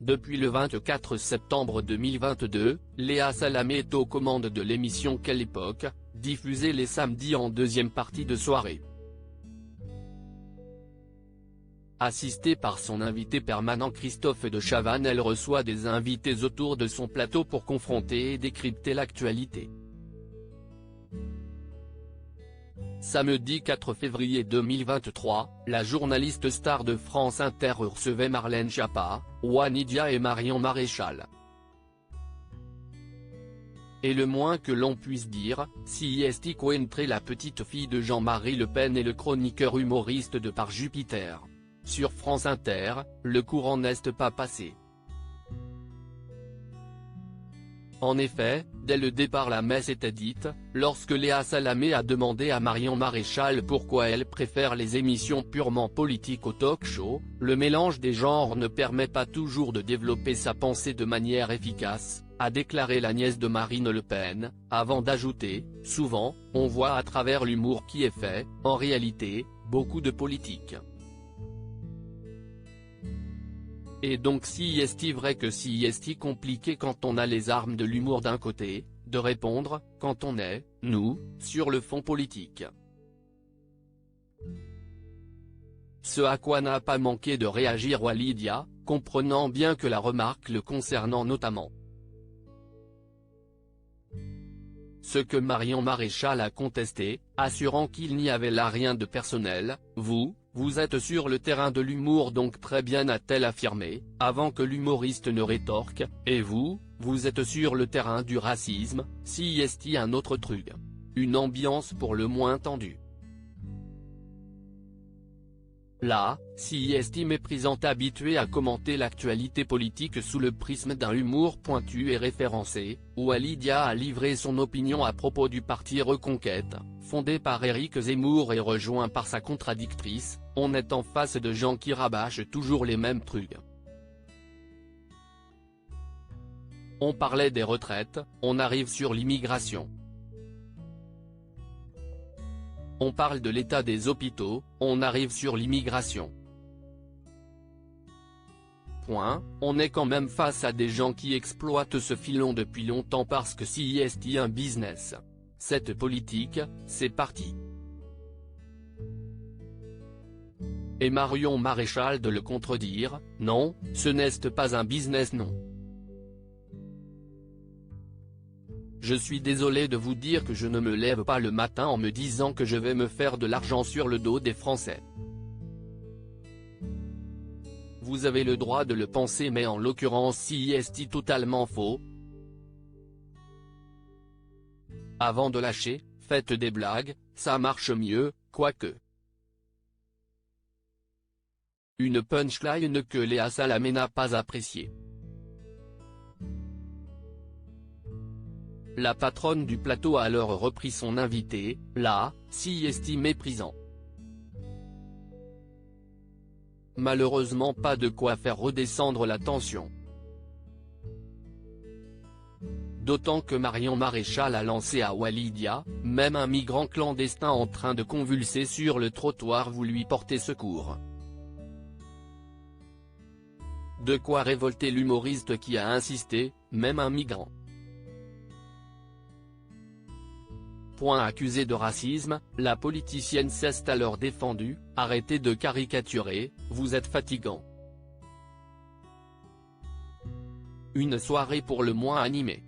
Depuis le 24 septembre 2022, Léa Salamé est aux commandes de l'émission Quelle époque, diffusée les samedis en deuxième partie de soirée. Assistée par son invité permanent Christophe de Chavannes, elle reçoit des invités autour de son plateau pour confronter et décrypter l'actualité. Samedi 4 février 2023, la journaliste star de France Inter recevait Marlène Schiappa, Wanidia et Marion Maréchal. Et le moins que l'on puisse dire, si est qu'entrée la petite fille de Jean-Marie Le Pen et le chroniqueur humoriste de Par Jupiter. Sur France Inter, le courant n'est pas passé. En effet, dès le départ la messe était dite, lorsque Léa Salamé a demandé à Marion Maréchal pourquoi elle préfère les émissions purement politiques au talk-show. Le mélange des genres ne permet pas toujours de développer sa pensée de manière efficace, a déclaré la nièce de Marine Le Pen, avant d'ajouter, souvent, on voit à travers l'humour qui est fait, en réalité, beaucoup de politique. Et donc si est-il vrai que si est-il compliqué quand on a les armes de l'humour d'un côté, de répondre, quand on est, nous, sur le fond politique. Ce à quoi n'a pas manqué de réagir Walidia, comprenant bien que la remarque le concernant notamment. Ce que Marion Maréchal a contesté, assurant qu'il n'y avait là rien de personnel. Vous êtes sur le terrain de l'humour donc très bien, a-t-elle affirmé, avant que l'humoriste ne rétorque, et vous êtes sur le terrain du racisme, si est-il un autre truc. Une ambiance pour le moins tendue. Là, si est méprisante habituée à commenter l'actualité politique sous le prisme d'un humour pointu et référencé, Walidia a livré son opinion à propos du parti Reconquête, fondé par Éric Zemmour et rejoint par sa contradictrice. On est en face de gens qui rabâchent toujours les mêmes trucs. On parlait des retraites, on arrive sur l'immigration. On parle de l'état des hôpitaux, on arrive sur l'immigration. On est quand même face à des gens qui exploitent ce filon depuis longtemps parce que si est un business. Cette politique, c'est parti. Et Marion Maréchal de le contredire, non, ce n'est pas un business non. Je suis désolé de vous dire que je ne me lève pas le matin en me disant que je vais me faire de l'argent sur le dos des Français. Vous avez le droit de le penser mais en l'occurrence si est totalement faux. Avant de lâcher, faites des blagues, ça marche mieux, quoique. Une punchline que Léa Salamé n'a pas appréciée. La patronne du plateau a alors repris son invité, là, si est méprisant. Malheureusement pas de quoi faire redescendre la tension. D'autant que Marion Maréchal a lancé à Walidia, même un migrant clandestin en train de convulser sur le trottoir vous lui portez secours. De quoi révolter l'humoriste qui a insisté, même un migrant. Accusée de racisme, la politicienne s'est alors défendue, arrêtez de caricaturer, vous êtes fatigant. Une soirée pour le moins animée.